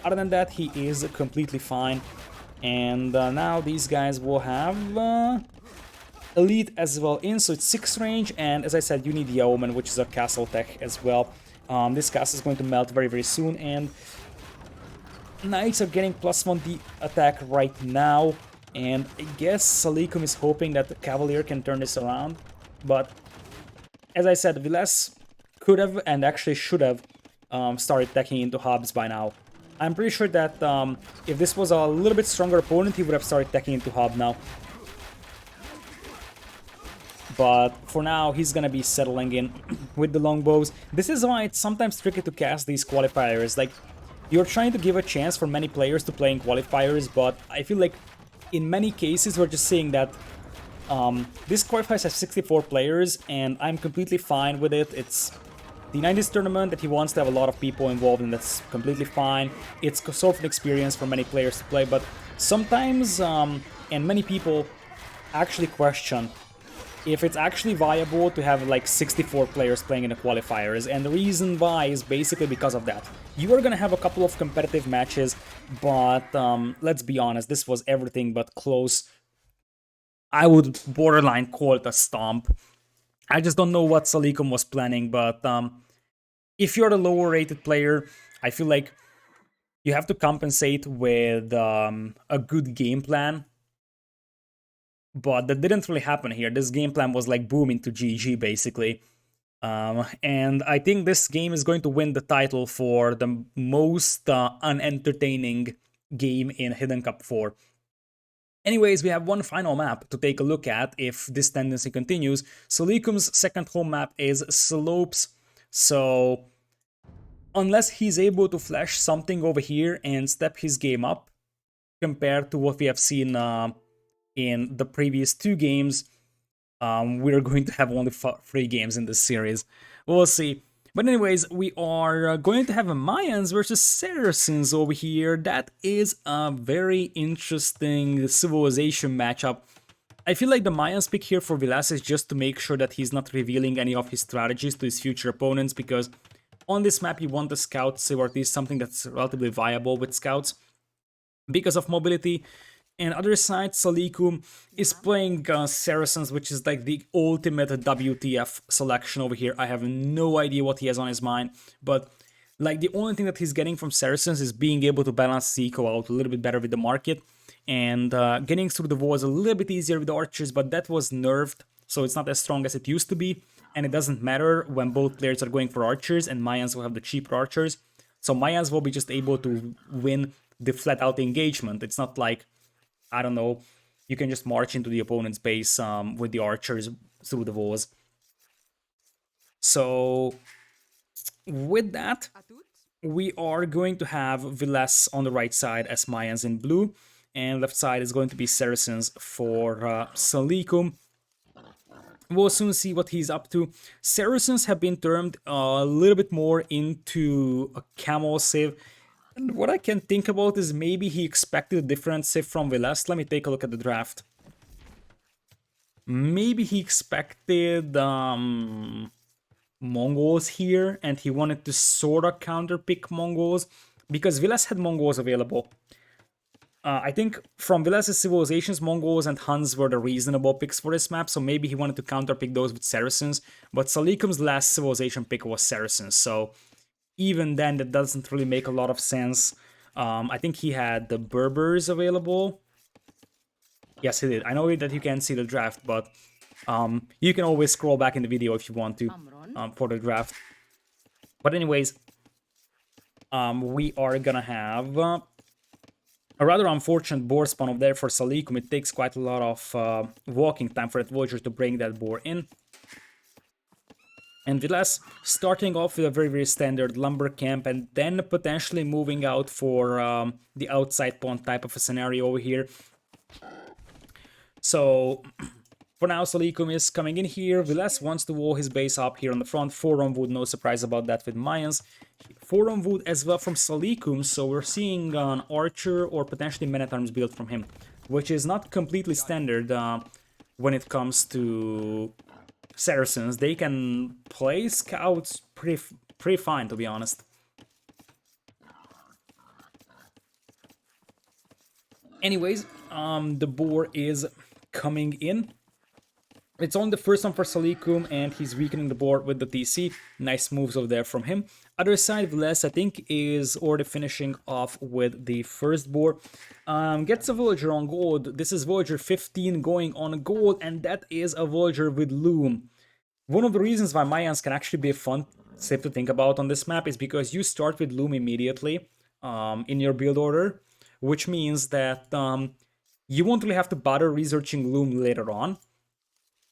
Other than that, he is completely fine. And now these guys will have Elite as well in, so it's 6 range, and as I said, you need Yeoman, which is a castle tech as well. This castle is going to melt very, very soon, and Knights are getting +1 the attack right now, and I guess Salicum is hoping that the Cavalier can turn this around, but as I said, Villese could have and actually should have started teching into hubs by now. I'm pretty sure that if this was a little bit stronger opponent, he would have started teching into hub now. But for now, he's gonna be settling in with the longbows. This is why it's sometimes tricky to cast these qualifiers. Like, you're trying to give a chance for many players to play in qualifiers, but I feel like in many cases we're just saying that this qualifiers has 64 players, and I'm completely fine with it. It's the 90s tournament that he wants to have a lot of people involved, and that's completely fine. It's sort of an experience for many players to play, but sometimes, and many people actually question if it's actually viable to have like 64 players playing in the qualifiers, and the reason why is basically because of that. You are gonna have a couple of competitive matches, but let's be honest, this was everything but close. I would borderline call it a stomp. I just don't know what Salicum was planning, but if you're the lower rated player, I feel like you have to compensate with a good game plan. But that didn't really happen here. This game plan was like boom into GG, basically. And I think this game is going to win the title for the most unentertaining game in Hidden Cup 4. Anyways, we have one final map to take a look at if this tendency continues. Salicum's second home map is Slopes, so unless he's able to flash something over here and step his game up compared to what we have seen in the previous 2 games, we're going to have only 3 games in this series. We'll see. But anyways, we are going to have a Mayans versus Saracens over here. That is a very interesting civilization matchup. I feel like the Mayans pick here for Villese is just to make sure that he's not revealing any of his strategies to his future opponents, because on this map you want the scouts, or at least something that's relatively viable with scouts because of mobility. And other side, Salicum is playing Saracens, which is like the ultimate WTF selection over here. I have no idea what he has on his mind, but like the only thing that he's getting from Saracens is being able to balance Zico out a little bit better with the market, and getting through the walls a little bit easier with the archers, but that was nerfed, so it's not as strong as it used to be, and it doesn't matter when both players are going for archers, and Mayans will have the cheaper archers, so Mayans will be just able to win the flat-out engagement. It's not like, I don't know, you can just march into the opponent's base with the archers through the walls. So with that, we are going to have Villese on the right side as Mayans in blue, and left side is going to be Saracens for Salicum. We'll soon see what he's up to. Saracens have been termed a little bit more into a camel civ. And what I can think about is maybe he expected a different civ from Villese. Let me take a look at the draft. Maybe he expected Mongols here, and he wanted to sorta counterpick Mongols, because Villese had Mongols available. I think from Vilese's civilizations, Mongols and Huns were the reasonable picks for this map, so maybe he wanted to counterpick those with Saracens, but Salicum's last civilization pick was Saracens, so even then, that doesn't really make a lot of sense. I think he had the Berbers available. Yes, he did. I know that you can't see the draft, but you can always scroll back in the video if you want to for the draft. But anyways, we are gonna have a rather unfortunate boar spawn up there for Salicum. It takes quite a lot of walking time for that Voyager to bring that boar in. And Villese starting off with a very, very standard lumber camp and then potentially moving out for the outside pond type of a scenario over here. So for now, Salicum is coming in here. Villese wants to wall his base up here on the front. 4 on wood, no surprise about that with Mayans. 4 on wood as well from Salicum, so we're seeing an archer or potentially men at arms build from him, which is not completely standard when it comes to Saracens. They can play scouts pretty fine, to be honest. Anyways, the boar is coming in. It's on the first one for Salicum, and he's weakening the board with the TC. Nice moves over there from him. Other side, Villese, I think, is already finishing off with the first board. Gets a villager on gold. This is villager 15 going on gold, and that is a villager with loom. One of the reasons why Mayans can actually be a fun save to think about on this map is because you start with loom immediately in your build order, which means that you won't really have to bother researching loom later on.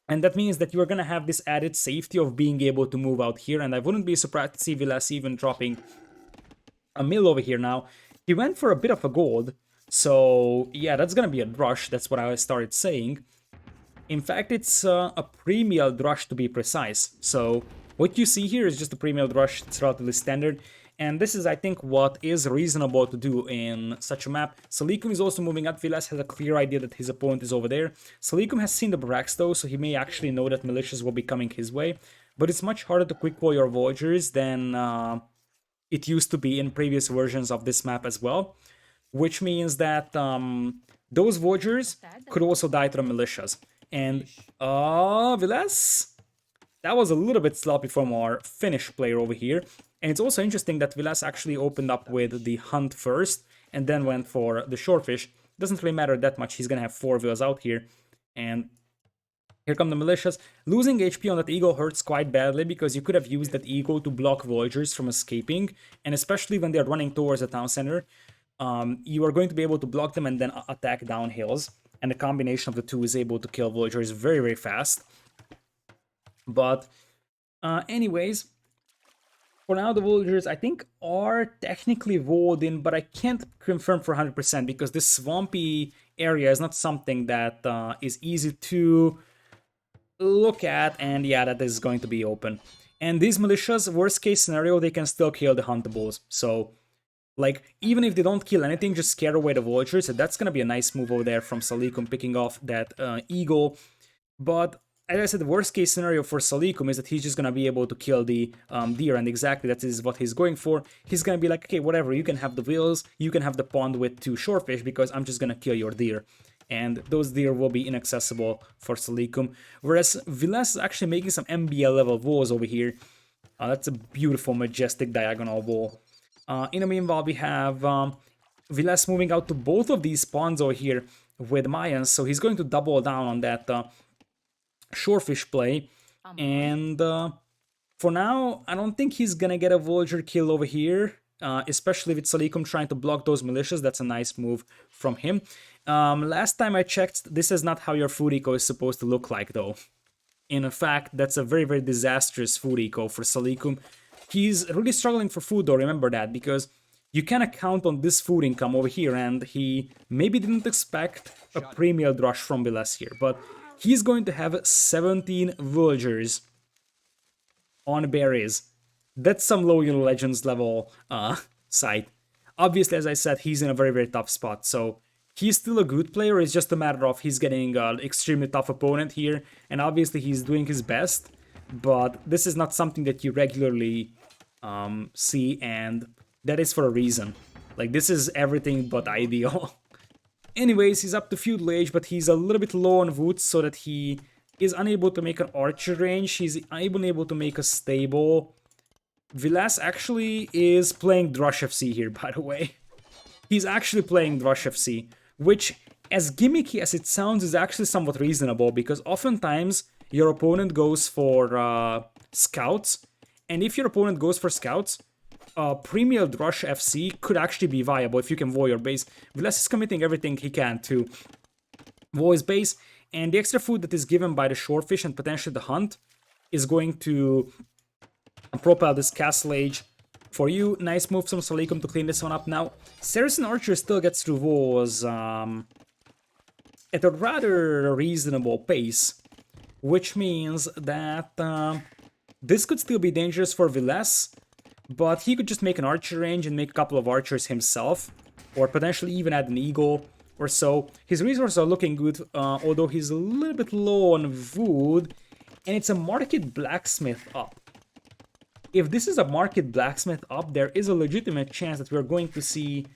And that means that you are going to have this added safety of being able to move out here. And I wouldn't be surprised to see Villese even dropping a mill over here now. He went for a bit of a gold. So yeah, that's going to be a drush. That's what I started saying. In fact, it's a pre-mill drush to be precise. So what you see here is just a pre-mill drush. It's relatively standard. And this is, I think, what is reasonable to do in such a map. Salicum is also moving up. Villese has a clear idea that his opponent is over there. Salicum has seen the barracks though, so he may actually know that militias will be coming his way. But it's much harder to quick-wall your villagers than it used to be in previous versions of this map as well. Which means that those villagers could also die to the militias. And, Villese? That was a little bit sloppy from our Finnish player over here. And it's also interesting that Villese actually opened up with the hunt first and then went for the shorefish. Doesn't really matter that much. He's going to have 4 villas out here. And here come the militias. Losing HP on that eagle hurts quite badly because you could have used that eagle to block villagers from escaping. And especially when they're running towards the town center, you are going to be able to block them and then attack down hills. And the combination of the two is able to kill villagers very, very fast. But anyways, for now the villagers I think are technically walled in, but I can't confirm for 100% because this swampy area is not something that is easy to look at, and yeah, that is going to be open. And these militias, worst case scenario, they can still kill the huntables. So like, even if they don't kill anything, just scare away the villagers. And that's gonna be a nice move over there from Salicum picking off that eagle. But as I said, the worst case scenario for Salicum is that he's just gonna be able to kill the deer, and exactly that is what he's going for. He's gonna be like, okay, whatever, you can have the wheels, you can have the pond with 2 shorefish, because I'm just gonna kill your deer. And those deer will be inaccessible for Salicum. Whereas Villese is actually making some MBL level walls over here. That's a beautiful, majestic diagonal wall. In the meanwhile, we have Villese moving out to both of these ponds over here with Mayans, so he's going to double down on that shorefish play. And for now, I don't think he's gonna get a villager kill over here, especially with Salicum trying to block those militias. That's a nice move from him. Last time I checked, this is not how your food eco is supposed to look like though. In fact, that's a very, very disastrous food eco for Salicum. He's really struggling for food though, remember that, because you cannot count on this food income over here, and he maybe didn't expect a premier drush from Villese here, but he's going to have 17 villagers on berries. That's some Loyal Legends level site. Obviously, as I said, he's in a very, very tough spot, so he's still a good player. It's just a matter of he's getting an extremely tough opponent here, and obviously he's doing his best, but this is not something that you regularly see, and that is for a reason. Like, this is everything but ideal. Anyways, he's up to feudal age, but he's a little bit low on wood, so that he is unable to make an archer range. He's unable to make a stable. Villese actually is playing Drush FC here, by the way. He's actually playing Drush FC, which, as gimmicky as it sounds, is actually somewhat reasonable, because oftentimes your opponent goes for scouts, and if your opponent goes for scouts, Premier Drush FC could actually be viable if you can wall your base. Villese is committing everything he can to wall his base, and the extra food that is given by the shorefish and potentially the hunt is going to propel this Castle Age for you. Nice move from Salicum to clean this one up. Now, Saracen Archer still gets through walls at a rather reasonable pace, which means that this could still be dangerous for Villese, but he could just make an archer range and make a couple of archers himself, or potentially even add an eagle or so. His resources are looking good, although he's a little bit low on wood, and it's a market blacksmith up. If this is a market blacksmith up, there is a legitimate chance that we're going to see,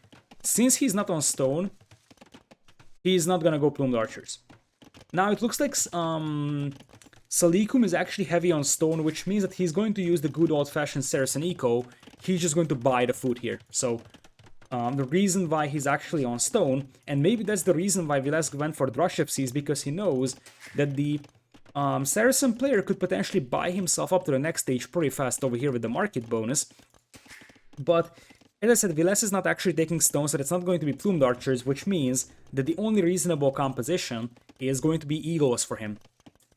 since he's not on stone, he's not gonna go plumed archers. Now it looks like Salicum is actually heavy on stone, which means that he's going to use the good old-fashioned Saracen Eco. He's just going to buy the food here. So the reason why he's actually on stone, and maybe that's the reason why Villese went for Drushevsky, is because he knows that the Saracen player could potentially buy himself up to the next stage pretty fast over here with the market bonus. But as I said, Villese is not actually taking stones, so it's not going to be plumed archers, which means that the only reasonable composition is going to be eagles for him.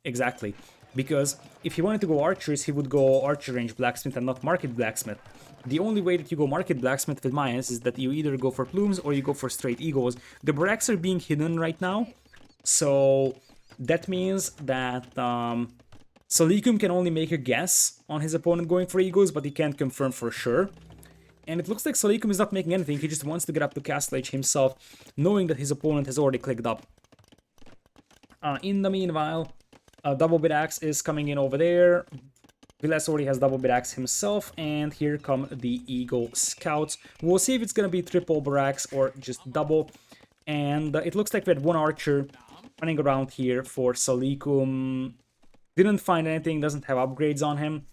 Exactly. Because if he wanted to go archers, he would go archer range blacksmith and not market blacksmith. The only way that you go market blacksmith with Mayans is that you either go for plumes or you go for straight eagles. The barracks are being hidden right now, so that means that Salicum can only make a guess on his opponent going for eagles, but he can't confirm for sure. And it looks like Salicum is not making anything, he just wants to get up to Castle Age himself, knowing that his opponent has already clicked up. In the meanwhile, double bit axe is coming in over there. Villese already has double bit axe himself, and here come the Eagle Scouts. We'll see if it's gonna be triple barracks or just double. And it looks like we had one archer running around here for Salicum. Didn't find anything, doesn't have upgrades on him.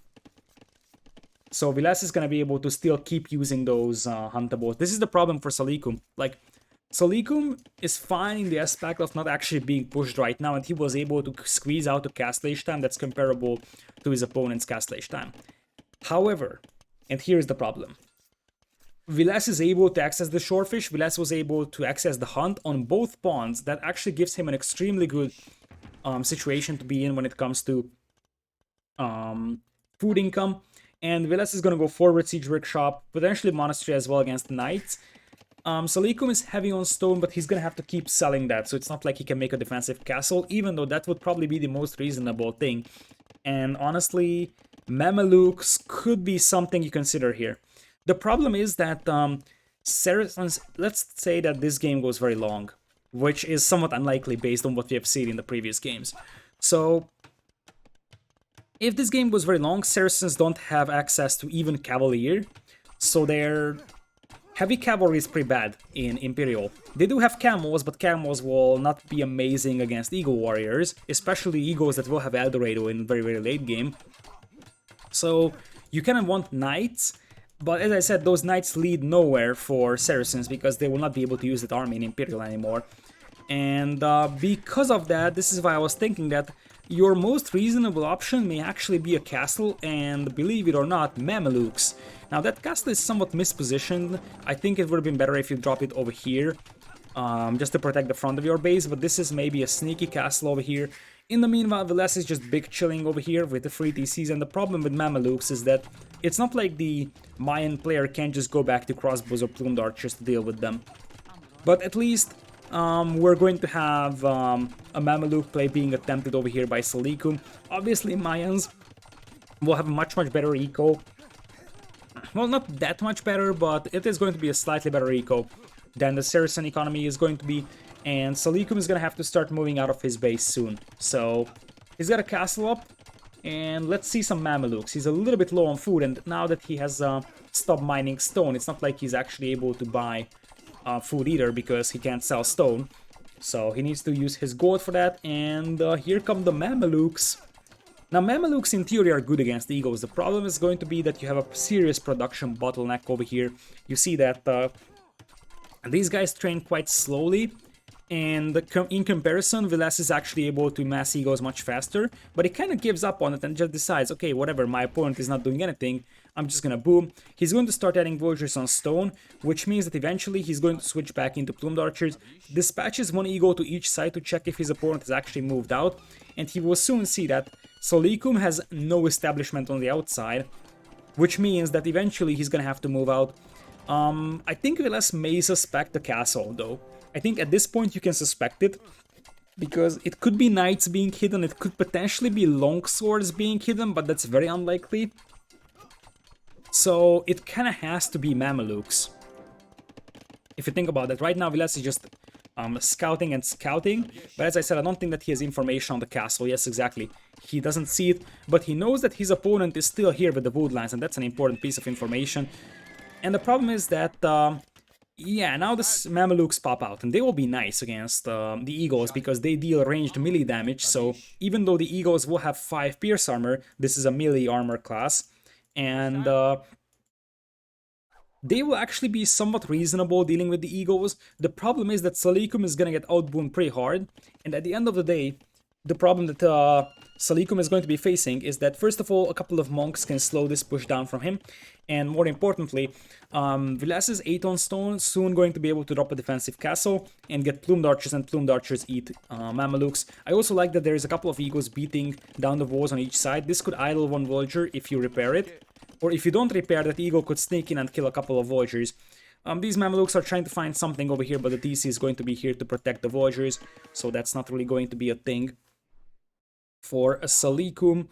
So Villese is gonna be able to still keep using those huntables. This is the problem for Salicum. Like, Salicum is fine in the aspect of not actually being pushed right now, and he was able to squeeze out a Castle Age time that's comparable to his opponent's Castle Age time. However, and here's the problem, Villese is able to access the shorefish, Villese was able to access the hunt on both pawns. That actually gives him an extremely good situation to be in when it comes to food income. And Villese is going to go forward Siege Workshop, potentially Monastery as well against the Knights. Salicum is heavy on stone, but he's going to have to keep selling that, so it's not like he can make a defensive castle, even though that would probably be the most reasonable thing. And honestly, Mamelukes could be something you consider here. The problem is that Saracens, let's say that this game goes very long, which is somewhat unlikely based on what we have seen in the previous games. So if this game goes very long, Saracens don't have access to even Cavalier, so their heavy cavalry is pretty bad in Imperial. They do have camels, but camels will not be amazing against Eagle Warriors, especially Eagles that will have Eldorado in very, very late game. So you kind of want Knights, but as I said, those Knights lead nowhere for Saracens because they will not be able to use that army in Imperial anymore. And because of that, this is why I was thinking that your most reasonable option may actually be a castle, and believe it or not, Mamelukes. Now that castle is somewhat mispositioned. I think it would have been better if you drop it over here, just to protect the front of your base, but this is maybe a sneaky castle over here. In the meanwhile, Villese is just big chilling over here with the free TCs, and the problem with Mamelukes is that it's not like the Mayan player can just go back to crossbows or plumed archers to deal with them. But at least we're going to have a Mameluke play being attempted over here by Salicum. Obviously, Mayans will have a much better eco. Well, not that much better, but it is going to be a slightly better eco than the Saracen economy is going to be. And Salicum is going to have to start moving out of his base soon. So he's got a castle up, and let's see some Mamelukes. He's a little bit low on food, and now that he has stopped mining stone, it's not like he's actually able to buy food either because he can't sell stone. So he needs to use his gold for that, and here come the Mamelukes. Now Mamelukes in theory are good against the Eagles. The problem is going to be that you have a serious production bottleneck over here. You see that these guys train quite slowly, and in comparison, Villese is actually able to mass Eagles much faster, but he kind of gives up on it and just decides, okay, whatever, my opponent is not doing anything, I'm just gonna boom. He's going to start adding villagers on stone, which means that eventually he's going to switch back into plumed archers, dispatches one eagle to each side to check if his opponent has actually moved out, and he will soon see that Salicum has no establishment on the outside, which means that eventually he's gonna have to move out. I think Villese may suspect the castle, though. I think at this point you can suspect it, because it could be knights being hidden, it could potentially be longswords being hidden, but that's very unlikely. So it kind of has to be Mamelukes. If you think about it, right now Villese is just scouting and scouting, but as I said, I don't think that he has information on the castle. Yes, exactly. He doesn't see it, but he knows that his opponent is still here with the woodlands, and that's an important piece of information. And the problem is that, yeah, now the Mamelukes pop out, and they will be nice against the Eagles, because they deal ranged melee damage, so even though the Eagles will have 5 pierce armor, this is a melee armor class, and they will actually be somewhat reasonable dealing with the Eagles. The problem is that Salicum is gonna get outboomed pretty hard, and at the end of the day, the problem that Salicum is going to be facing is that, first of all, a couple of monks can slow this push down from him, and more importantly, Vilese's 8 on stone soon going to be able to drop a defensive castle and get plumed archers, and plumed archers eat Mamelukes. I also like that there is a couple of Eagles beating down the walls on each side. This could idle one villager if you repair it, or if you don't repair, that Eagle could sneak in and kill a couple of villagers. These Mamelukes are trying to find something over here, but the TC is going to be here to protect the villagers, so that's not really going to be a thing for a Salicum.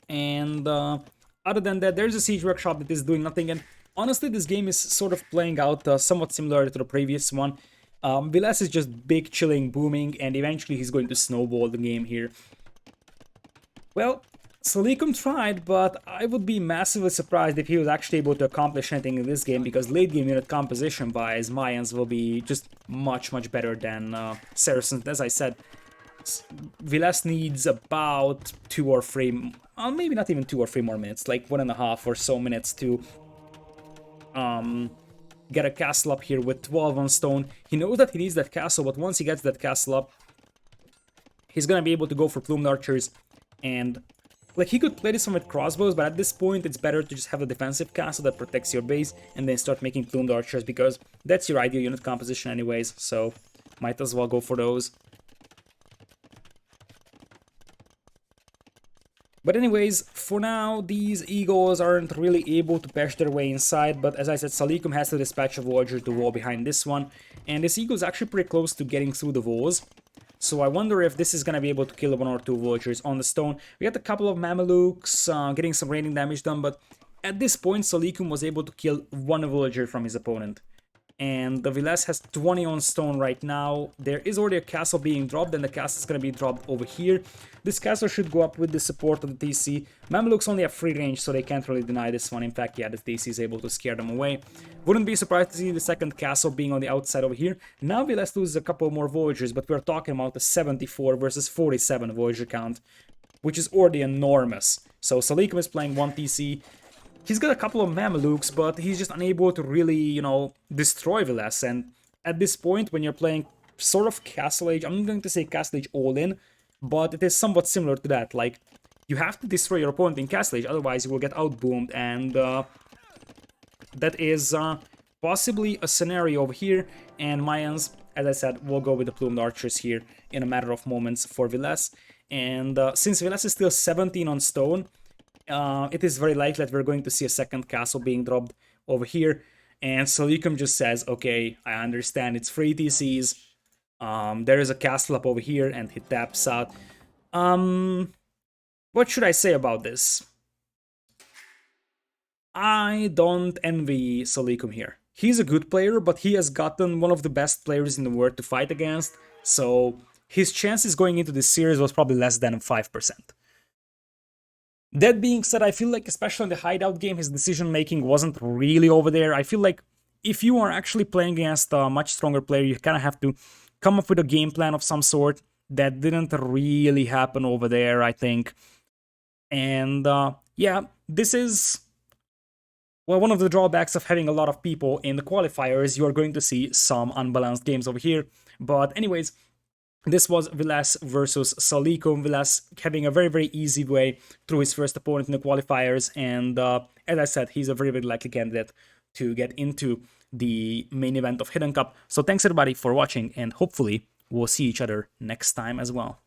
And other than that, there's a siege workshop that is doing nothing, and honestly this game is sort of playing out somewhat similar to the previous one. Villese is just big, chilling, booming, and eventually he's going to snowball the game here. Well, Salicum tried, but I would be massively surprised if he was actually able to accomplish anything in this game, because late game unit composition wise, Mayans will be just much better than Saracens. As I said, Villese needs about 2 or 3, maybe not even 2 or 3 more minutes, like 1.5 or so minutes to get a castle up here with 12 on stone. He knows that he needs that castle, but once he gets that castle up, he's gonna be able to go for plumed archers, and like, he could play this one with crossbows, but at this point it's better to just have a defensive castle that protects your base and then start making plumed archers, because that's your ideal unit composition anyways, so might as well go for those. But anyways, for now, these Eagles aren't really able to bash their way inside, but as I said, Salicum has to dispatch a villager to wall behind this one, and this Eagle is actually pretty close to getting through the walls. So I wonder if this is going to be able to kill 1 or 2 villagers on the stone. We got a couple of Mamelukes getting some raining damage done, but at this point Salicum was able to kill 1 villager from his opponent. And the Villese has 20 on stone right now. There is already a castle being dropped, and the castle is going to be dropped over here. This castle should go up with the support of the TC. Mamelukes only have free range, so they can't really deny this one. In fact, yeah, the TC is able to scare them away. Wouldn't be surprised to see the second castle being on the outside over here. Now Villese loses a couple more villagers, but we're talking about a 74 versus 47 villager count, which is already enormous. So Salicum is playing 1 TC. He's got a couple of Mamelukes, but he's just unable to really, you know, destroy Villese. And at this point, when you're playing sort of Castle Age, I'm not going to say Castle Age all-in, but it is somewhat similar to that. Like, you have to destroy your opponent in Castle Age, otherwise you will get outboomed, and that is possibly a scenario over here. And Mayans, as I said, will go with the plumed archers here in a matter of moments for Villese. And since Villese is still 17 on stone, it is very likely that we're going to see a second castle being dropped over here. And Salicum just says, okay, I understand, it's free TCs. There is a castle up over here, and he taps out. What should I say about this? I don't envy Salicum here. He's a good player, but he has gotten one of the best players in the world to fight against, so his chances going into this series was probably less than 5%. That being said, I feel like, especially in the hideout game, his decision-making wasn't really over there. I feel like if you are actually playing against a much stronger player, you kind of have to come up with a game plan of some sort. That didn't really happen over there, I think. And yeah, this is, well, one of the drawbacks of having a lot of people in the qualifiers. You are going to see some unbalanced games over here. But anyways, this was Villese versus Salicum. Villese having a very easy way through his first opponent in the qualifiers, and as I said, he's a very likely candidate to get into the main event of Hidden Cup. So thanks everybody for watching, and hopefully we'll see each other next time as well.